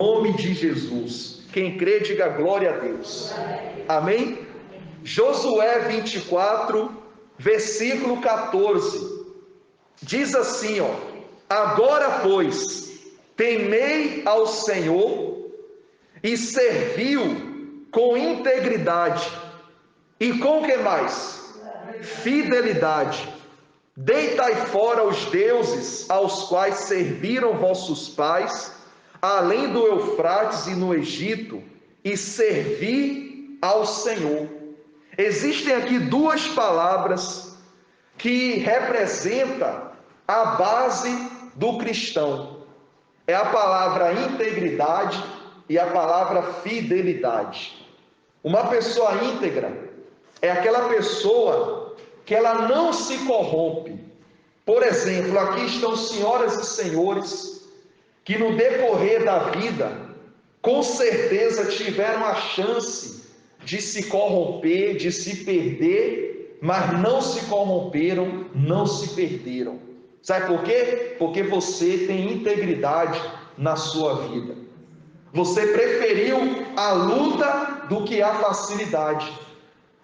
Nome de Jesus. Quem crê, diga glória a Deus. Amém? Josué 24, versículo 14. Diz assim, ó: agora, pois, temei ao Senhor e serviu com integridade e com o que mais? Fidelidade. Deitai fora os deuses aos quais serviram vossos pais, além do Eufrates e no Egito, e servi ao Senhor. Existem aqui duas palavras que representam a base do cristão. É a palavra integridade e a palavra fidelidade. Uma pessoa íntegra é aquela pessoa que ela não se corrompe. Por exemplo, aqui estão senhoras e senhores que no decorrer da vida, com certeza tiveram a chance de se corromper, de se perder, mas não se corromperam, não se perderam. Sabe por quê? Porque você tem integridade na sua vida. Você preferiu a luta do que a facilidade.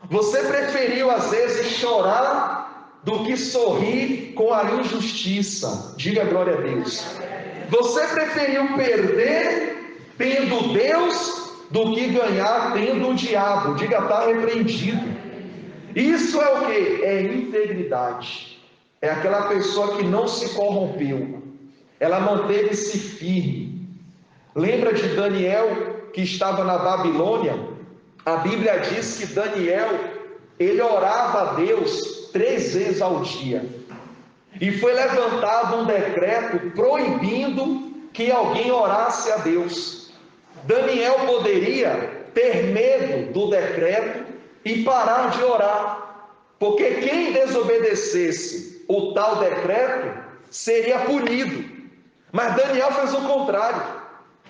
Você preferiu às vezes chorar do que sorrir com a injustiça. Diga glória a Deus. Você preferiu perder tendo Deus do que ganhar tendo o diabo. Diga, está repreendido. Isso é o que? É integridade. É aquela pessoa que não se corrompeu. Ela manteve-se firme. Lembra de Daniel que estava na Babilônia? A Bíblia diz que Daniel, ele orava a Deus 3 vezes ao dia. E foi levantado um decreto proibindo que alguém orasse a Deus. Daniel poderia ter medo do decreto e parar de orar, porque quem desobedecesse o tal decreto seria punido. Mas Daniel fez o contrário.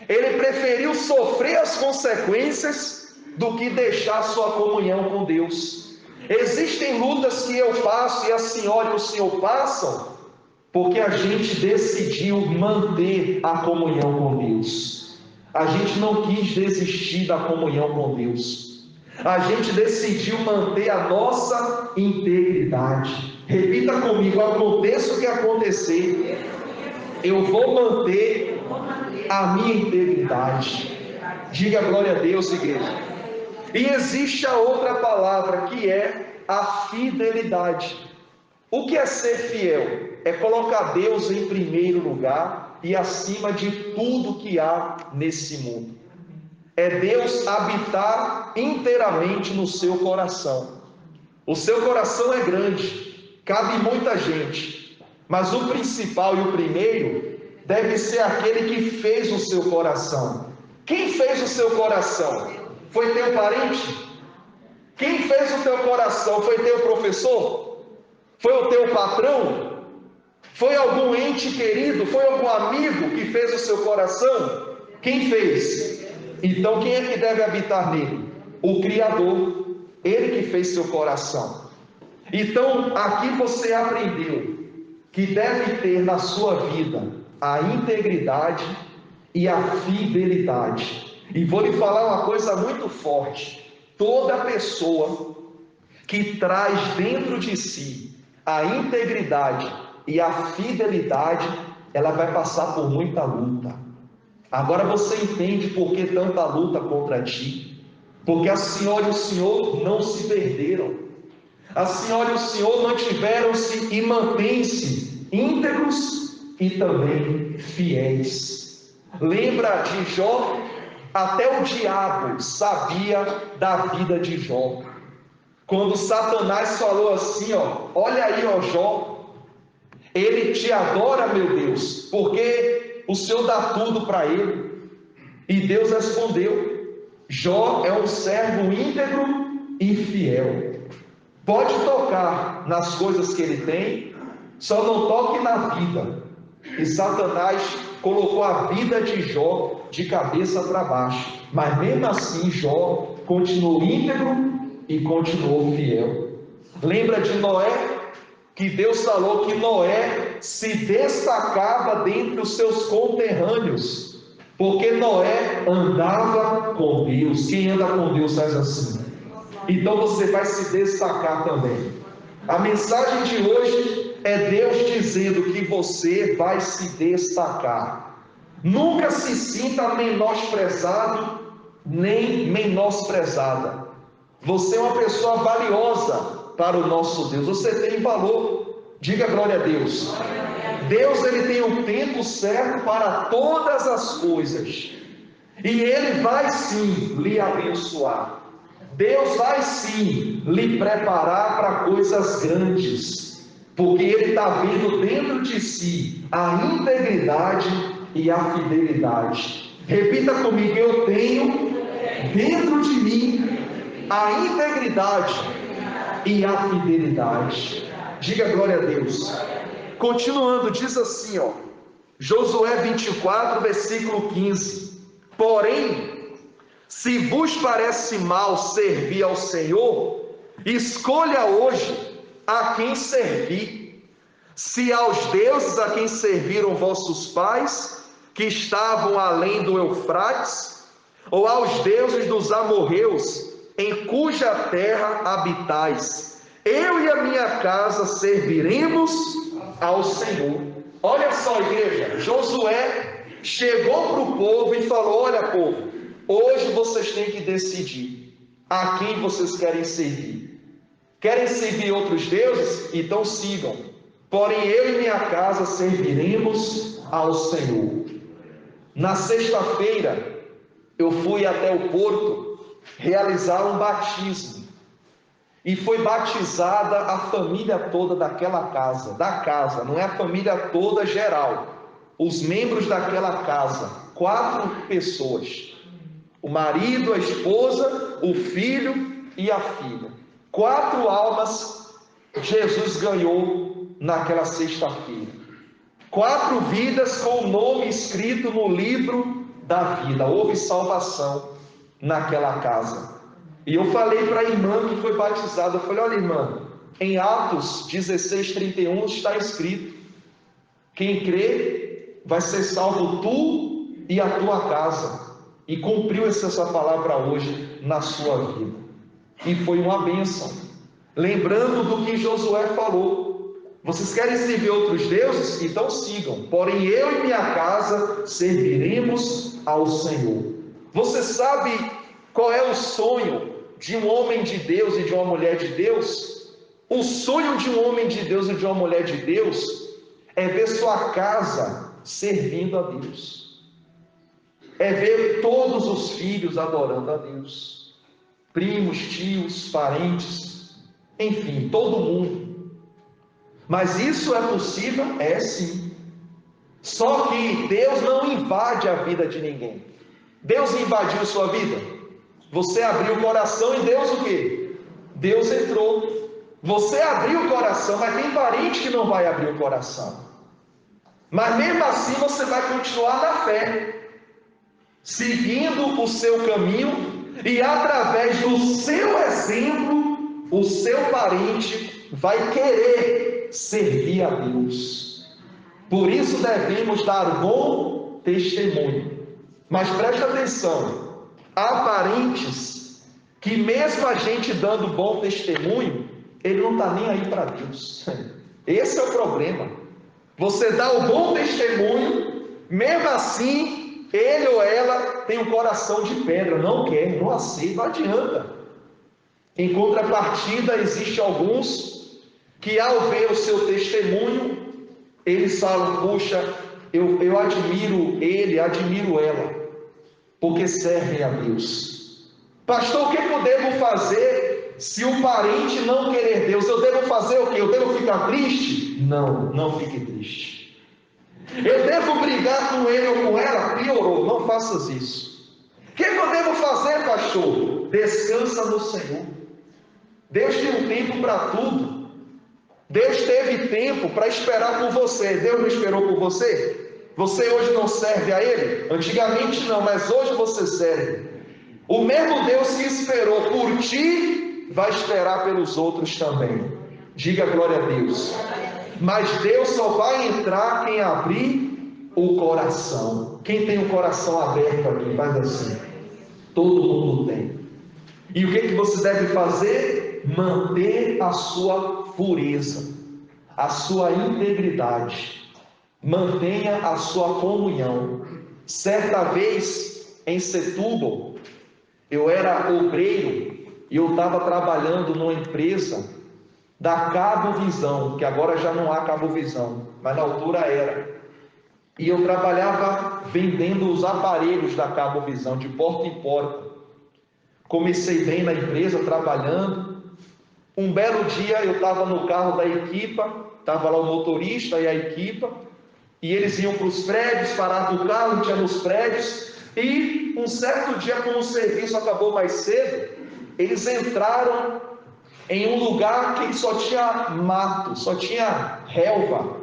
Ele preferiu sofrer as consequências do que deixar sua comunhão com Deus. Existem lutas que eu passo e a senhora e o senhor passam porque a gente decidiu manter a comunhão com Deus. A gente não quis desistir da comunhão com Deus. A gente decidiu manter a nossa integridade. Repita comigo: aconteça o que acontecer, eu vou manter a minha integridade. Diga glória a Deus, igreja. E existe a outra palavra, que é a fidelidade. O que é ser fiel? É colocar Deus em primeiro lugar e acima de tudo que há nesse mundo. É Deus habitar inteiramente no seu coração. O seu coração é grande, cabe muita gente, mas o principal e o primeiro deve ser aquele que fez o seu coração. Quem fez o seu coração? Foi teu parente? Quem fez o teu coração? Foi teu professor? Foi o teu patrão? Foi algum ente querido? Foi algum amigo que fez o seu coração? Quem fez? Então quem é que deve habitar nele? O Criador. Ele que fez seu coração. Então aqui você aprendeu que deve ter na sua vida a integridade e a fidelidade. E vou lhe falar uma coisa muito forte: toda pessoa que traz dentro de si a integridade e a fidelidade, ela vai passar por muita luta. Agora você entende por que tanta luta contra ti? Porque a senhora e o senhor não se perderam. A senhora e o senhor mantiveram-se e mantêm-se íntegros e também fiéis. Lembra de Jó? Até o diabo sabia da vida de Jó. Quando Satanás falou assim, ó: olha aí, ó Jó, ele te adora, meu Deus, porque o Senhor dá tudo para ele. E Deus respondeu: Jó é um servo íntegro e fiel. Pode tocar nas coisas que ele tem, só não toque na vida. E Satanás colocou a vida de Jó de cabeça para baixo, mas mesmo assim Jó continuou íntegro e continuou fiel. Lembra de Noé? Que Deus falou que Noé se destacava dentre os seus conterrâneos. Porque Noé andava com Deus. Quem anda com Deus faz assim. Então você vai se destacar também. A mensagem de hoje é Deus dizendo que você vai se destacar. Nunca se sinta menosprezado, nem menosprezada. Você é uma pessoa valiosa para o nosso Deus. Você tem valor. Diga glória a Deus. Deus, ele tem o tempo certo para todas as coisas. E ele vai sim lhe abençoar. Deus vai sim lhe preparar para coisas grandes. Porque ele está vendo dentro de si a integridade e a fidelidade. Repita comigo: eu tenho dentro de mim a integridade e a fidelidade. Diga glória a Deus. Continuando, diz assim, Josué 24, versículo 15: porém, se vos parece mal servir ao Senhor, escolha hoje a quem servir, se aos deuses a quem serviram vossos pais, que estavam além do Eufrates, ou aos deuses dos amorreus, em cuja terra habitais. Eu e a minha casa serviremos ao Senhor. Olha só, igreja, Josué chegou para o povo e falou: olha, povo, hoje vocês têm que decidir a quem vocês querem servir. Querem servir outros deuses? Então sigam. Porém, eu e minha casa serviremos ao Senhor. Na sexta-feira, eu fui até o Porto realizar um batismo. E foi batizada a família toda daquela casa. Da casa, não é a família toda geral. Os membros daquela casa, 4 pessoas. O marido, a esposa, o filho e a filha. 4 almas Jesus ganhou naquela sexta-feira. 4 vidas com o nome escrito no livro da vida. Houve salvação naquela casa. E eu falei para a irmã que foi batizada, eu falei: olha, irmã, em Atos 16:31 está escrito: quem crê vai ser salvo tu e a tua casa. E cumpriu essa palavra hoje na sua vida. E foi uma bênção. Lembrando do que Josué falou: vocês querem servir outros deuses? Então sigam. Porém, eu e minha casa serviremos ao Senhor. Você sabe qual é o sonho de um homem de Deus e de uma mulher de Deus? O sonho de um homem de Deus e de uma mulher de Deus é ver sua casa servindo a Deus. É ver todos os filhos adorando a Deus. Primos, tios, parentes, enfim, todo mundo. Mas isso é possível? É sim. Só que Deus não invade a vida de ninguém. Deus invadiu sua vida? Você abriu o coração e Deus o quê? Deus entrou. Você abriu o coração, mas tem parente que não vai abrir o coração. Mas mesmo assim você vai continuar na fé, seguindo o seu caminho, e através do seu exemplo, o seu parente vai querer servir a Deus. Por isso devemos dar bom testemunho. Mas preste atenção, há parentes que mesmo a gente dando bom testemunho, ele não está nem aí para Deus. Esse é o problema. Você dá o bom testemunho, mesmo assim, ele ou ela tem um coração de pedra, não quer, não aceita, não adianta. Em contrapartida, existem alguns que ao ver o seu testemunho, eles falam: puxa, eu admiro ele, admiro ela, porque servem a Deus. Pastor, o que eu devo fazer se o parente não querer Deus? Eu devo fazer o quê? Eu devo ficar triste? Não, não fique triste. Eu devo brigar com ele ou com ela? Piorou, não faças isso. O que eu devo fazer, pastor? Descansa no Senhor. Deus tem um tempo para tudo. Deus teve tempo para esperar por você. Deus não esperou por você? Você hoje não serve a Ele? Antigamente não, mas hoje você serve. O mesmo Deus que esperou por ti, vai esperar pelos outros também. Diga glória a Deus. Mas Deus só vai entrar quem abrir o coração. Quem tem o coração aberto aqui, faz assim. Todo mundo tem. E o que você deve fazer? Manter a sua pureza, a sua integridade. Mantenha a sua comunhão. Certa vez, em Setúbal, eu era obreiro e eu estava trabalhando numa empresa da Cabo Visão, que agora já não há Cabo Visão, mas na altura era. E eu trabalhava vendendo os aparelhos da Cabo Visão, de porta em porta. Comecei bem na empresa, trabalhando. Um belo dia eu estava no carro da equipa, estava lá o motorista e a equipa, e eles iam para os prédios, paravam o carro, tinha nos prédios, e um certo dia, como o serviço acabou mais cedo, eles entraram em um lugar que só tinha mato, só tinha relva,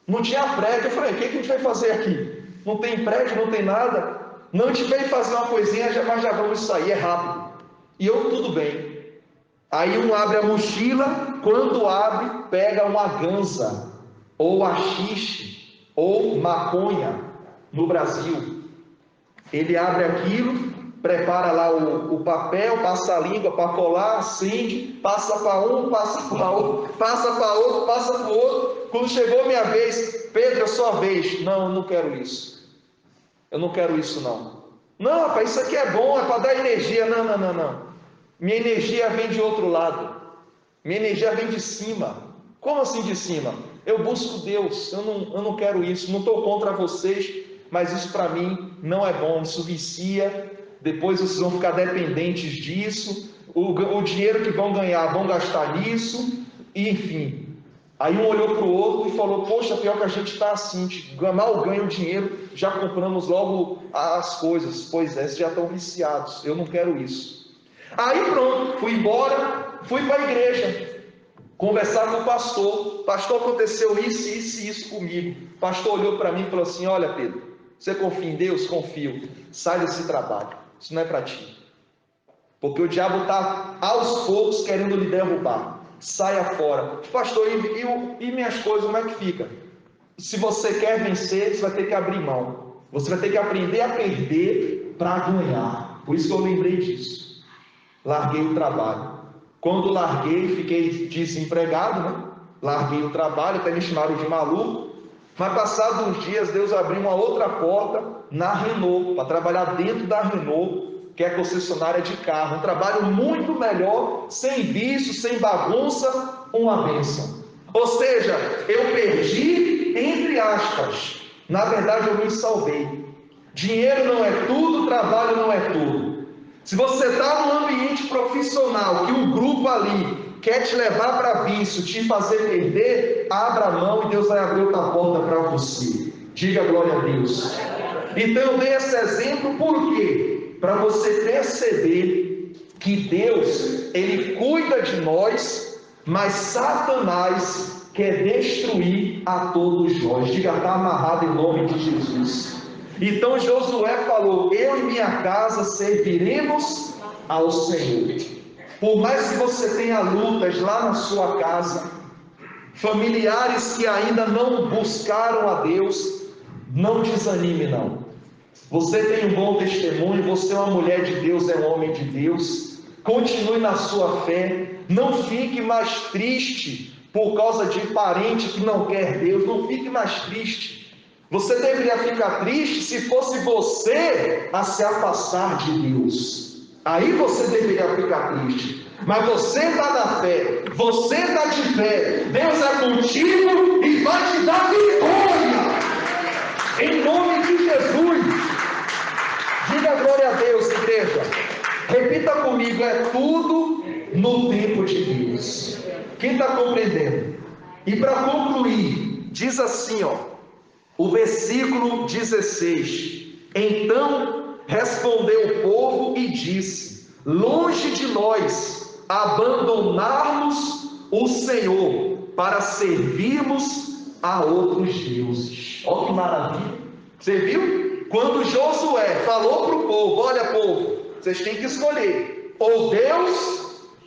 não tinha prédio. Eu falei: o que a gente vai fazer aqui? Não tem prédio, não tem nada. Não, a gente veio fazer uma coisinha, mas já vamos sair, é rápido. E eu, tudo bem. Aí um abre a mochila, quando abre, pega uma ganza, ou haxixe, ou maconha, no Brasil. Ele abre aquilo, prepara lá o papel, passa a língua para colar, acende, passa para um, passa para outro, passa para outro, passa para o outro. Quando chegou a minha vez: Pedro, é sua vez. Não, eu não quero isso. Eu não quero isso não. Não, rapaz, isso aqui é bom, é para dar energia. Não. Minha energia vem de outro lado. Minha energia vem de cima. Como assim de cima? Eu busco Deus. Eu não quero isso. Não estou contra vocês, mas isso para mim não é bom. Isso vicia. Depois vocês vão ficar dependentes disso. O dinheiro que vão ganhar, vão gastar nisso. E, enfim. Aí um olhou para o outro e falou: poxa, pior que a gente está assim, mal ganha o dinheiro, já compramos logo as coisas. Pois é, vocês já estão viciados. Eu não quero isso. Aí pronto, fui embora, fui para a igreja conversar com o pastor. Pastor, aconteceu isso comigo. O pastor olhou para mim e falou assim: olha, Pedro, você confia em Deus? Confio. Sai desse trabalho, isso não é para ti, porque o diabo está aos poucos querendo lhe derrubar. Saia fora. Pastor, e minhas coisas, como é que fica? Se você quer vencer, você vai ter que abrir mão. Você vai ter que aprender a perder para ganhar. Por isso que eu lembrei disso. Larguei o trabalho. Quando larguei, fiquei desempregado, né? Larguei o trabalho, até me chamaram de maluco. Mas passados uns dias, Deus abriu uma outra porta na Renault, para trabalhar dentro da Renault, que é concessionária de carro. Um trabalho muito melhor, sem vício, sem bagunça, uma bênção. Ou seja, eu perdi, entre aspas. Na verdade, eu me salvei. Dinheiro não é tudo, trabalho não é tudo. Se você está num ambiente profissional que o grupo ali quer te levar para vício, te fazer perder, abra a mão e Deus vai abrir outra porta para você. Diga glória a Deus. Então eu dei esse exemplo por quê? Para você perceber que Deus, Ele cuida de nós, mas Satanás quer destruir a todos nós. Diga: está amarrado em nome de Jesus. Então Josué falou: eu e minha casa serviremos ao Senhor. Por mais que você tenha lutas lá na sua casa, familiares que ainda não buscaram a Deus, não desanime não. Você tem um bom testemunho, você é uma mulher de Deus, é um homem de Deus. Continue na sua fé. Não fique mais triste por causa de parente que não quer Deus. Não fique mais triste. Você deveria ficar triste se fosse você a se afastar de Deus. Aí você deveria ficar triste. Mas você está na fé, você está de pé, Deus é contigo e vai te dar vitória. Em nome de Jesus. Diga glória a Deus, igreja. Repita comigo: é tudo no tempo de Deus. Quem está compreendendo? E para concluir, diz assim, o versículo 16: então respondeu o povo e disse: longe de nós abandonarmos o Senhor para servirmos a outros deuses. Olha que maravilha. Você viu? Quando Josué falou para o povo: olha, povo, vocês têm que escolher ou Deus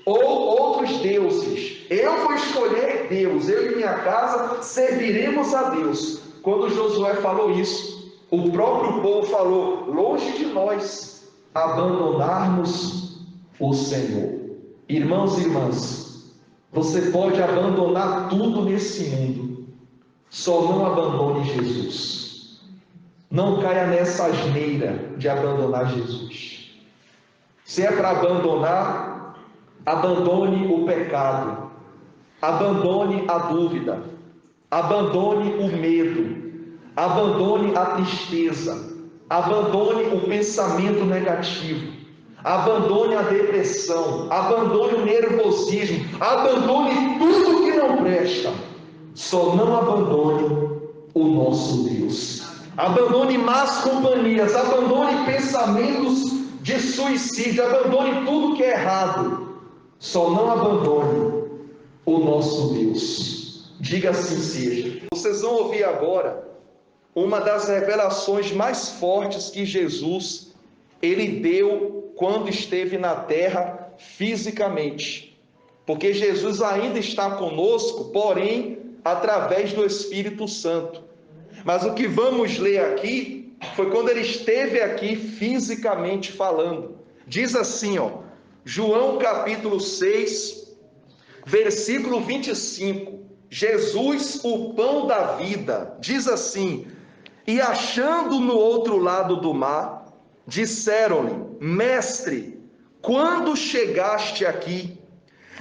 ou outros deuses. Eu vou escolher Deus. Eu e minha casa serviremos a Deus. quando Josué falou isso, o próprio povo falou: longe de nós abandonarmos o Senhor. Irmãos e irmãs, você pode abandonar tudo nesse mundo, só não abandone Jesus. Não caia nessa asneira de abandonar Jesus. Se é para abandonar, abandone o pecado, abandone a dúvida, abandone o medo, abandone a tristeza, abandone o pensamento negativo, abandone a depressão, abandone o nervosismo, abandone tudo que não presta, só não abandone o nosso Deus. Abandone más companhias, abandone pensamentos de suicídio, abandone tudo que é errado, só não abandone o nosso Deus. Diga assim seja. Vocês vão ouvir agora uma das revelações mais fortes que Jesus ele deu quando esteve na terra fisicamente, porque Jesus ainda está conosco, porém através do Espírito Santo. Mas o que vamos ler aqui foi quando ele esteve aqui fisicamente falando. Diz assim, João capítulo 6, versículo 25. Jesus, o pão da vida, diz assim: e achando no outro lado do mar, disseram-lhe: mestre, quando chegaste aqui?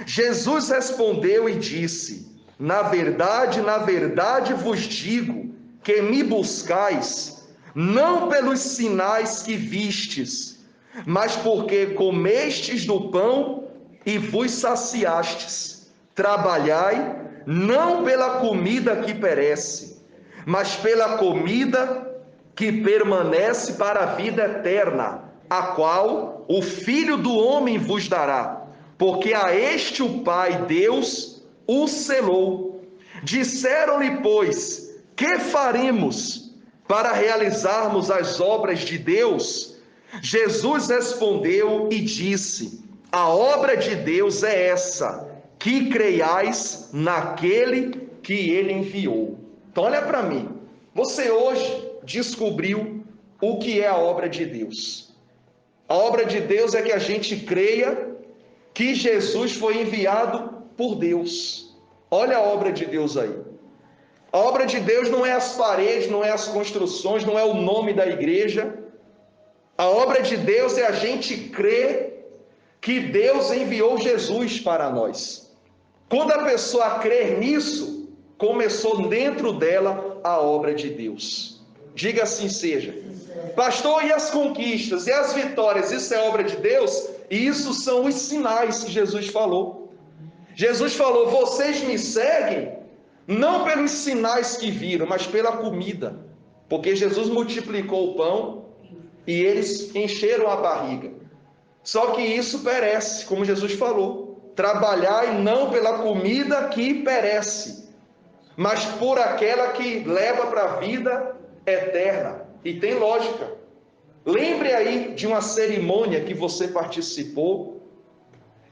Jesus respondeu e disse: na verdade vos digo que me buscais, não pelos sinais que vistes, mas porque comestes do pão e vos saciastes. Trabalhai, não pela comida que perece, mas pela comida que permanece para a vida eterna, a qual o Filho do Homem vos dará, porque a este o Pai, Deus, o selou. Disseram-lhe, pois: que faremos para realizarmos as obras de Deus? Jesus respondeu e disse: a obra de Deus é essa, que creiais naquele que ele enviou. Então olha para mim, você hoje descobriu o que é a obra de Deus. A obra de Deus é que a gente creia que Jesus foi enviado por Deus. Olha a obra de Deus aí. A obra de Deus não é as paredes, não é as construções, não é o nome da igreja. A obra de Deus é a gente crer que Deus enviou Jesus para nós. Quando a pessoa crer nisso, começou dentro dela a obra de Deus. Diga assim seja. Pastor, e as conquistas, e as vitórias, isso é obra de Deus? E isso são os sinais que Jesus falou. Jesus falou: vocês me seguem não pelos sinais que viram, mas pela comida, porque Jesus multiplicou o pão e eles encheram a barriga. Só que isso perece, como Jesus falou: trabalhai não pela comida que perece, mas por aquela que leva para a vida eterna. E tem lógica. Lembre aí de uma cerimônia que você participou,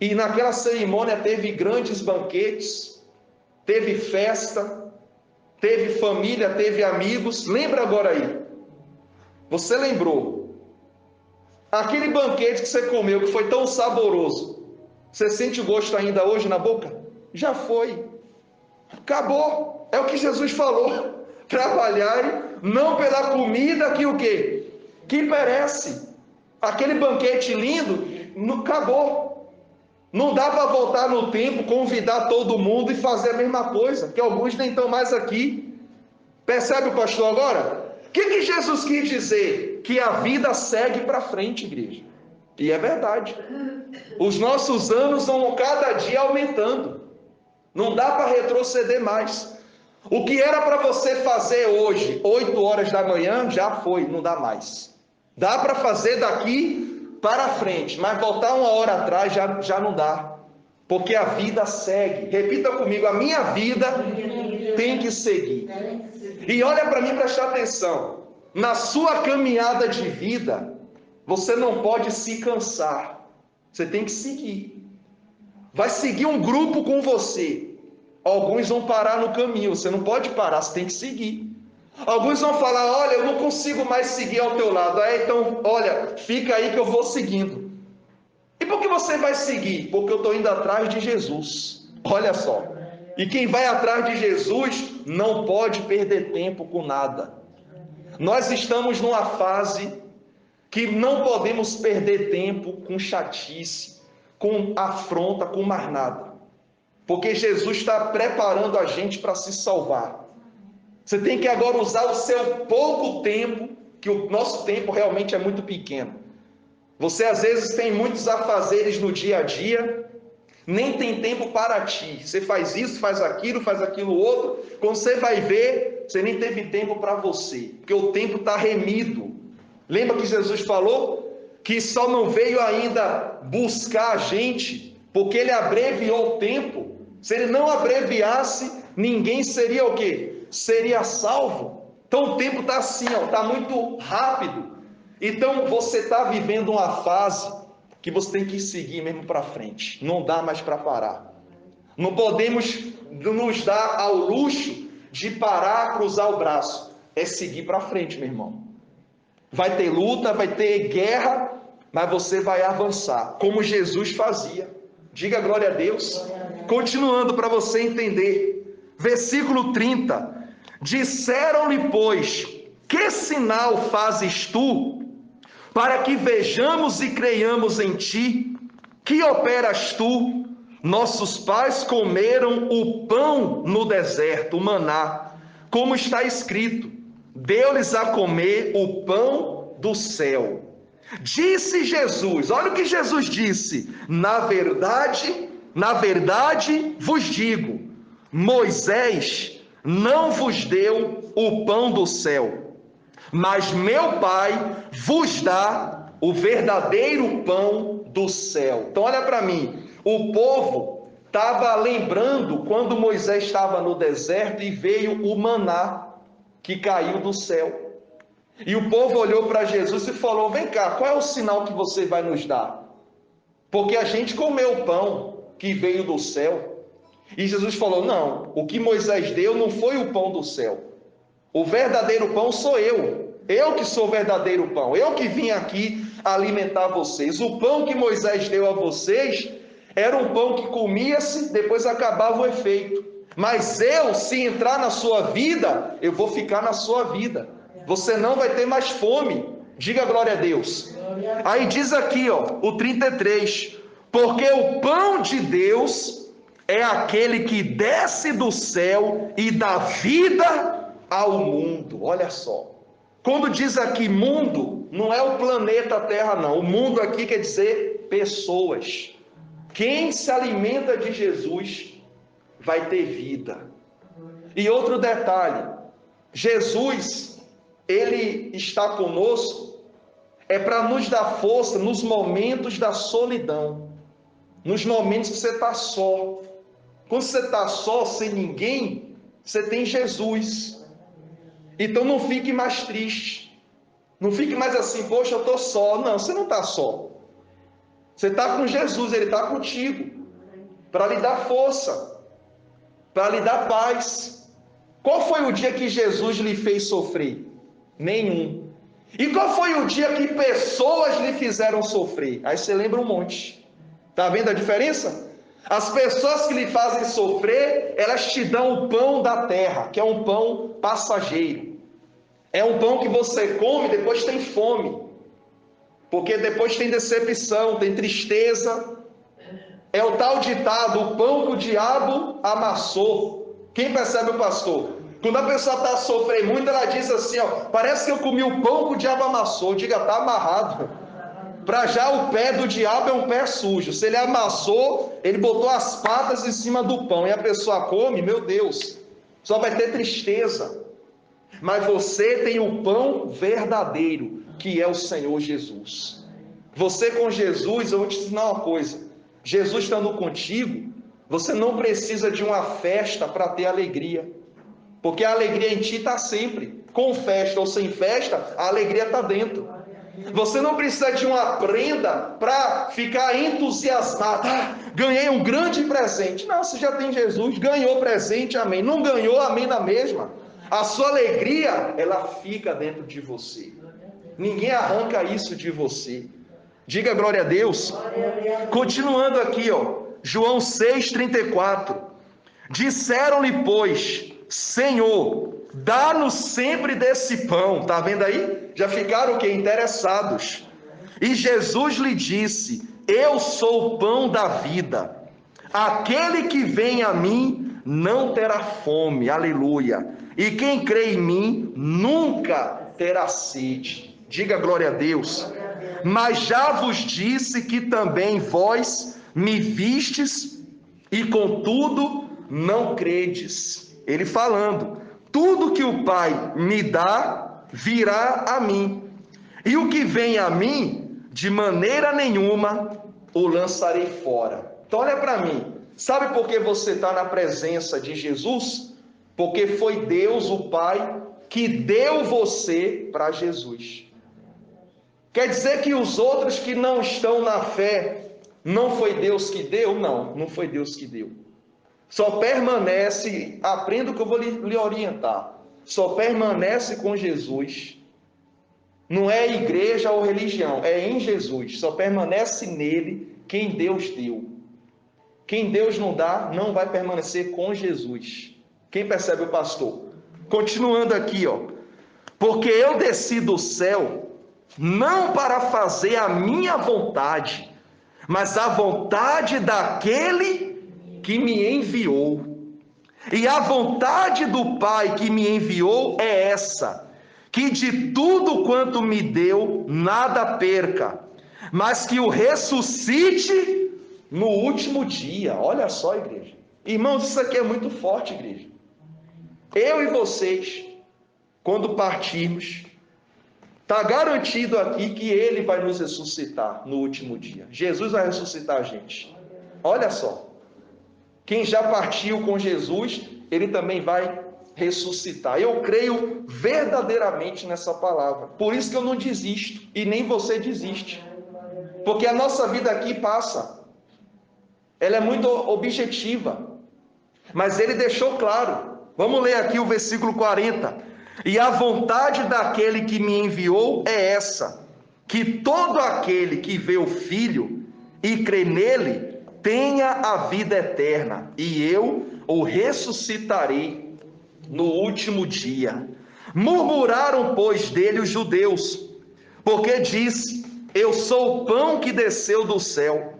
e naquela cerimônia teve grandes banquetes, teve festa, teve família, teve amigos. Lembra agora aí? Você lembrou? Aquele banquete que você comeu, que foi tão saboroso, você sente o gosto ainda hoje na boca? Já foi. Acabou. É o que Jesus falou. Trabalhai não pela comida que o quê? Que perece. Aquele banquete lindo, acabou. Não dá para voltar no tempo, convidar todo mundo e fazer a mesma coisa, que alguns nem estão mais aqui. Percebe o pastor agora? O que Jesus quis dizer? Que a vida segue para frente, igreja. E é verdade. Os nossos anos vão cada dia aumentando. Não dá para retroceder mais. O que era para você fazer hoje, 8 horas da manhã, já foi, não dá mais. Dá para fazer daqui para frente, mas voltar 1 hora atrás já não dá. Porque a vida segue. Repita comigo: a minha vida tem que seguir. E olha para mim, prestar atenção. Na sua caminhada de vida, você não pode se cansar. Você tem que seguir. Vai seguir um grupo com você. Alguns vão parar no caminho. Você não pode parar, você tem que seguir. Alguns vão falar: olha, eu não consigo mais seguir ao teu lado. Então, olha, fica aí que eu vou seguindo. E por que você vai seguir? Porque eu estou indo atrás de Jesus. Olha só. E quem vai atrás de Jesus não pode perder tempo com nada. Nós estamos numa fase que não podemos perder tempo com chatice, com afronta, com mais nada. Porque Jesus está preparando a gente para se salvar. Você tem que agora usar o seu pouco tempo, que o nosso tempo realmente é muito pequeno. Você às vezes tem muitos afazeres no dia a dia, nem tem tempo para ti. Você faz isso, faz aquilo outro. Quando você vai ver, você nem teve tempo para você, porque o tempo está remido. Lembra que Jesus falou que só não veio ainda buscar a gente, porque ele abreviou o tempo. Se ele não abreviasse, ninguém seria o quê? Seria salvo. Então o tempo está assim, está muito rápido. Então você está vivendo uma fase que você tem que seguir mesmo para frente. Não dá mais para parar. Não podemos nos dar ao luxo de parar, cruzar o braço. É seguir para frente, meu irmão. Vai ter luta, vai ter guerra, mas você vai avançar, como Jesus fazia. Diga glória a Deus. Continuando para você entender. Versículo 30. Disseram-lhe, pois, que sinal fazes tu, para que vejamos e creiamos em ti? Que operas tu? Nossos pais comeram o pão no deserto, o maná, como está escrito: deu-lhes a comer o pão do céu. Disse Jesus, olha o que Jesus disse: na verdade vos digo, Moisés não vos deu o pão do céu, mas meu Pai vos dá o verdadeiro pão do céu. Então olha para mim, o povo estava lembrando quando Moisés estava no deserto e veio o maná que caiu do céu. E o povo olhou para Jesus e falou: vem cá, qual é o sinal que você vai nos dar? Porque a gente comeu o pão que veio do céu. E Jesus falou: não, o que Moisés deu não foi o pão do céu. O verdadeiro pão sou eu. Eu que sou o verdadeiro pão. Eu que vim aqui alimentar vocês. O pão que Moisés deu a vocês era um pão que comia-se, depois acabava o efeito. Mas eu, se entrar na sua vida, eu vou ficar na sua vida. Você não vai ter mais fome. Diga glória a Deus. Aí diz aqui, o 33. Porque o pão de Deus é aquele que desce do céu e dá vida ao mundo. Olha só. Quando diz aqui mundo, não é o planeta Terra, não. O mundo aqui quer dizer pessoas. Quem se alimenta de Jesus vai ter vida. E outro detalhe, Jesus, ele está conosco, é para nos dar força nos momentos da solidão, nos momentos que você está só. Quando você está só, sem ninguém, você tem Jesus. Então não fique mais triste, não fique mais assim: poxa, eu estou só. Não, você não está só. Você está com Jesus, ele está contigo, para lhe dar força, para lhe dar paz. Qual foi o dia que Jesus lhe fez sofrer? Nenhum. E qual foi o dia que pessoas lhe fizeram sofrer? Aí você lembra um monte. Está vendo a diferença? As pessoas que lhe fazem sofrer, elas te dão o pão da terra, que é um pão passageiro. É um pão que você come e depois tem fome. Porque depois tem decepção, tem tristeza. É o tal ditado: o pão que o diabo amassou. Quem percebe o pastor? Quando a pessoa está a sofrer muito, ela diz assim: parece que eu comi o pão que o diabo amassou. Diga, está amarrado. Para já o pé do diabo é um pé sujo. Se ele amassou, ele botou as patas em cima do pão e a pessoa come, meu Deus, só vai ter tristeza. Mas você tem o pão verdadeiro, que é o Senhor Jesus. Você com Jesus, eu vou te ensinar uma coisa: Jesus estando contigo, você não precisa de uma festa para ter alegria, porque a alegria em ti está sempre. Com festa ou sem festa, a alegria está dentro. Você não precisa de uma prenda para ficar entusiasmado: ganhei um grande presente. Não, você já tem Jesus, ganhou presente, amém. Não ganhou, amém na mesma. A sua alegria, ela fica dentro de você. Ninguém arranca isso de você. Diga glória a Deus. Continuando aqui, João 6,34. Disseram-lhe, pois, Senhor, dá-nos sempre desse pão. Está vendo aí? Já ficaram o quê? Interessados. E Jesus lhe disse, eu sou o pão da vida. Aquele que vem a mim não terá fome. Aleluia. E quem crê em mim nunca terá sede. Diga glória a Deus. Mas já vos disse que também vós me vistes e contudo não credes. Ele falando, tudo que o Pai me dá virá a mim, e o que vem a mim, de maneira nenhuma o lançarei fora. Então olha para mim, sabe por que você está na presença de Jesus? Porque foi Deus, o Pai, que deu você para Jesus. Quer dizer que os outros que não estão na fé, não foi Deus que deu? Não, não foi Deus que deu. Só permanece, aprenda o que eu vou lhe orientar, só permanece com Jesus. Não é igreja ou religião, é em Jesus. Só permanece nele quem Deus deu. Quem Deus não dá, não vai permanecer com Jesus. Quem percebe o pastor? Continuando aqui, porque eu desci do céu, não para fazer a minha vontade, mas a vontade daquele que me enviou. E a vontade do Pai que me enviou é essa, que de tudo quanto me deu, nada perca, mas que o ressuscite no último dia. Olha só, igreja. Irmãos, isso aqui é muito forte, igreja. Eu e vocês, quando partirmos, está garantido aqui que Ele vai nos ressuscitar no último dia. Jesus vai ressuscitar a gente. Olha só. Quem já partiu com Jesus, Ele também vai ressuscitar. Eu creio verdadeiramente nessa palavra. Por isso que eu não desisto. E nem você desiste. Porque a nossa vida aqui passa. Ela é muito objetiva. Mas Ele deixou claro. Vamos ler aqui o versículo 40. E a vontade daquele que me enviou é essa, que todo aquele que vê o Filho e crê nele, tenha a vida eterna, e eu o ressuscitarei no último dia. Murmuraram, pois, dele os judeus, porque disse, eu sou o pão que desceu do céu.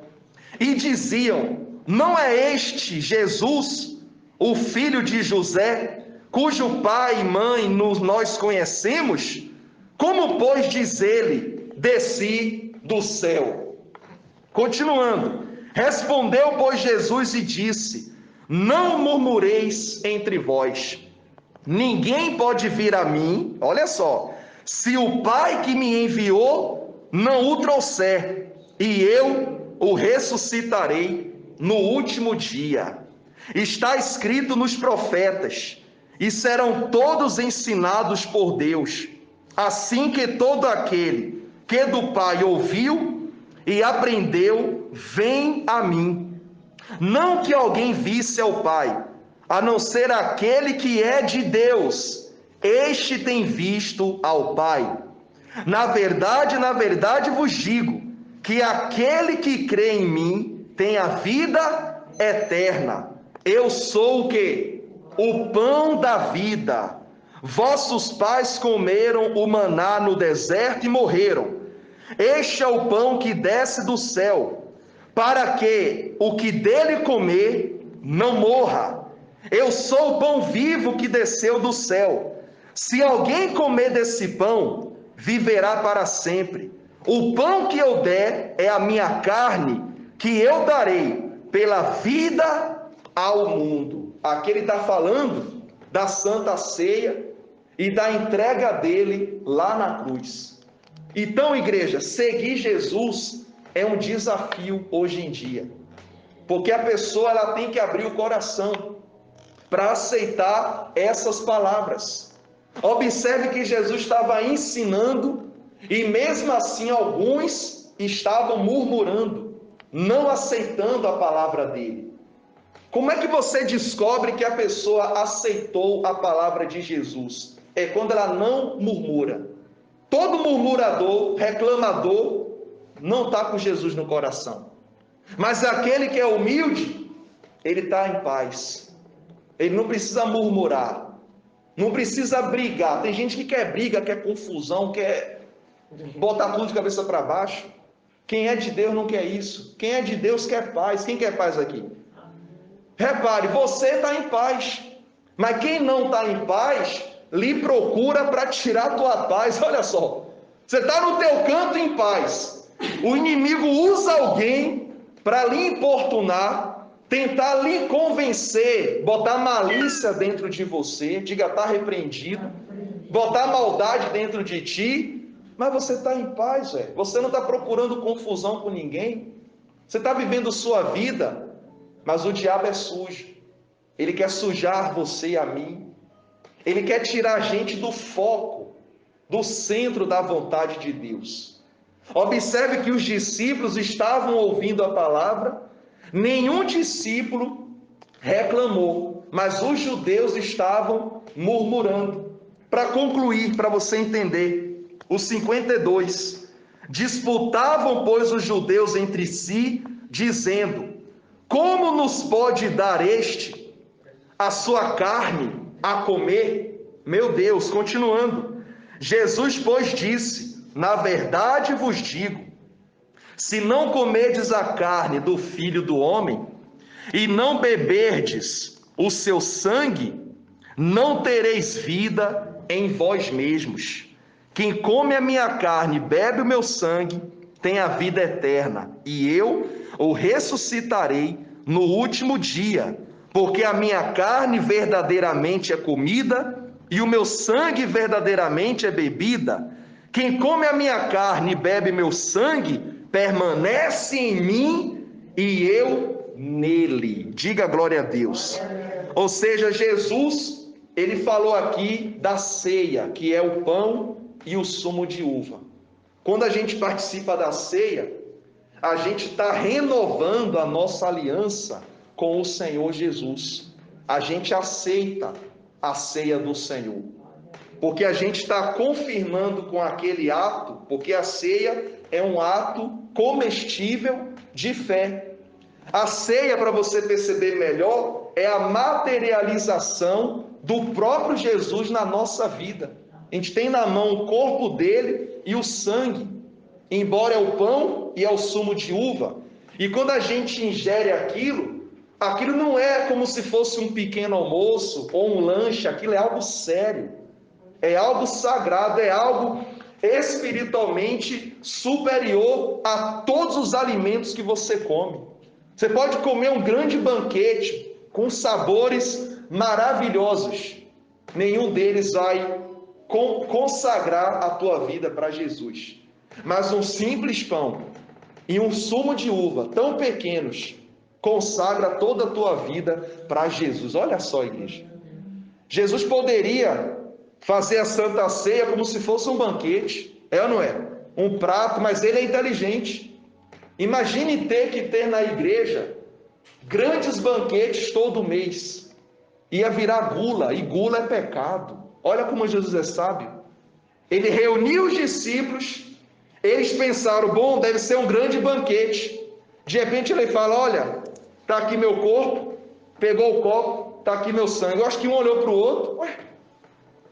E diziam, não é este Jesus, o filho de José, cujo pai e mãe nós conhecemos? Como, pois, diz ele, desci do céu? Continuando, respondeu, pois, Jesus e disse, não murmureis entre vós, ninguém pode vir a mim, olha só, se o Pai que me enviou não o trouxer, e eu o ressuscitarei no último dia. Está escrito nos profetas, e serão todos ensinados por Deus, assim que todo aquele que do Pai ouviu e aprendeu, vem a mim. Não que alguém visse ao Pai, a não ser aquele que é de Deus, este tem visto ao Pai. Na verdade vos digo, que aquele que crê em mim tem a vida eterna. Eu sou o quê? O pão da vida. Vossos pais comeram o maná no deserto e morreram. Este é o pão que desce do céu, para que o que dele comer não morra. Eu sou o pão vivo que desceu do céu. Se alguém comer desse pão, viverá para sempre. O pão que eu der é a minha carne, que eu darei pela vida ao mundo. Aqui ele está falando da Santa Ceia e da entrega dele lá na cruz. Então, igreja, seguir Jesus é um desafio hoje em dia, porque a pessoa ela tem que abrir o coração para aceitar essas palavras. Observe que Jesus estava ensinando e mesmo assim alguns estavam murmurando, não aceitando a palavra dele. Como é que você descobre que a pessoa aceitou a palavra de Jesus? É quando ela não murmura. Todo murmurador, reclamador, não está com Jesus no coração. Mas aquele que é humilde, ele está em paz. Ele não precisa murmurar, não precisa brigar. Tem gente que quer briga, quer confusão, quer botar tudo de cabeça para baixo. Quem é de Deus não quer isso. Quem é de Deus quer paz. Quem quer paz aqui? Repare, você está em paz, mas quem não está em paz, lhe procura para tirar a tua paz. Olha só, você está no teu canto em paz, o inimigo usa alguém para lhe importunar, tentar lhe convencer, botar malícia dentro de você, diga, está repreendido, botar maldade dentro de ti, mas você está em paz, velho. Você não está procurando confusão com ninguém, você está vivendo sua vida. Mas o diabo é sujo, ele quer sujar você e a mim, ele quer tirar a gente do foco, do centro da vontade de Deus. Observe que os discípulos estavam ouvindo a palavra, nenhum discípulo reclamou, mas os judeus estavam murmurando. Para concluir, para você entender, os 52, disputavam, pois, os judeus entre si, dizendo: como nos pode dar este a sua carne a comer? Meu Deus, continuando. Jesus, pois, disse: na verdade vos digo, se não comerdes a carne do Filho do Homem, e não beberdes o seu sangue, não tereis vida em vós mesmos. Quem come a minha carne e bebe o meu sangue, tem a vida eterna, e eu o ressuscitarei no último dia, porque a minha carne verdadeiramente é comida, e o meu sangue verdadeiramente é bebida. Quem come a minha carne e bebe meu sangue, permanece em mim, e eu nele. Diga glória a Deus. Ou seja, Jesus, ele falou aqui da ceia, que é o pão e o sumo de uva. Quando a gente participa da ceia, a gente está renovando a nossa aliança com o Senhor Jesus. A gente aceita a ceia do Senhor, porque a gente está confirmando com aquele ato, porque a ceia é um ato comestível de fé. A ceia, para você perceber melhor, é a materialização do próprio Jesus na nossa vida. A gente tem na mão o corpo dele e o sangue, embora é o pão e é o sumo de uva. E quando a gente ingere aquilo não é como se fosse um pequeno almoço ou um lanche, aquilo é algo sério, é algo sagrado, é algo espiritualmente superior a todos os alimentos que você come. Você pode comer um grande banquete com sabores maravilhosos, nenhum deles vai consagrar a tua vida para Jesus. Mas um simples pão e um sumo de uva tão pequenos consagra toda a tua vida para Jesus. Olha só, igreja. Jesus poderia fazer a Santa Ceia como se fosse um banquete, é ou não é? Um prato, mas ele é inteligente. Imagine ter na igreja grandes banquetes todo mês. Ia virar gula, e gula é pecado. Olha como Jesus é sábio. Ele reuniu os discípulos, eles pensaram, bom, deve ser um grande banquete. De repente ele fala, olha, está aqui meu corpo, pegou o copo, está aqui meu sangue. Eu acho que um olhou para o outro, ué,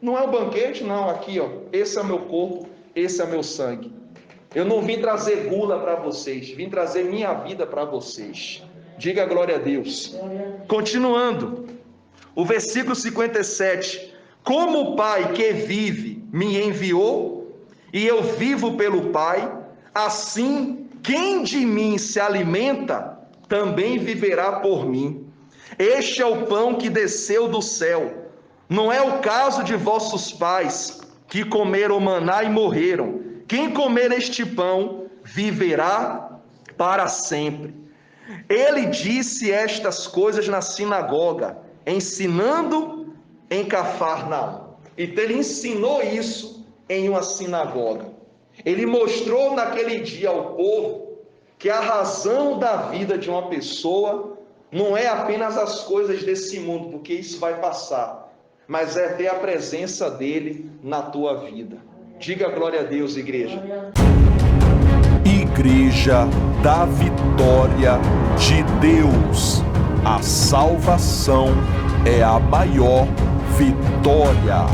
não é um banquete? Não, aqui, ó, esse é meu corpo, esse é meu sangue. Eu não vim trazer gula para vocês, vim trazer minha vida para vocês. Diga glória a Deus. Continuando, o versículo 57. Como o Pai que vive me enviou, e eu vivo pelo Pai, assim quem de mim se alimenta, também viverá por mim. Este é o pão que desceu do céu. Não é o caso de vossos pais, que comeram maná e morreram. Quem comer este pão, viverá para sempre. Ele disse estas coisas na sinagoga, ensinando em Cafarnaum. Então ele ensinou isso em uma sinagoga. Ele mostrou naquele dia ao povo que a razão da vida de uma pessoa não é apenas as coisas desse mundo, porque isso vai passar, mas é ter a presença dele na tua vida. Diga glória a Deus, igreja. Igreja da Vitória de Deus. A salvação é a maior vitória.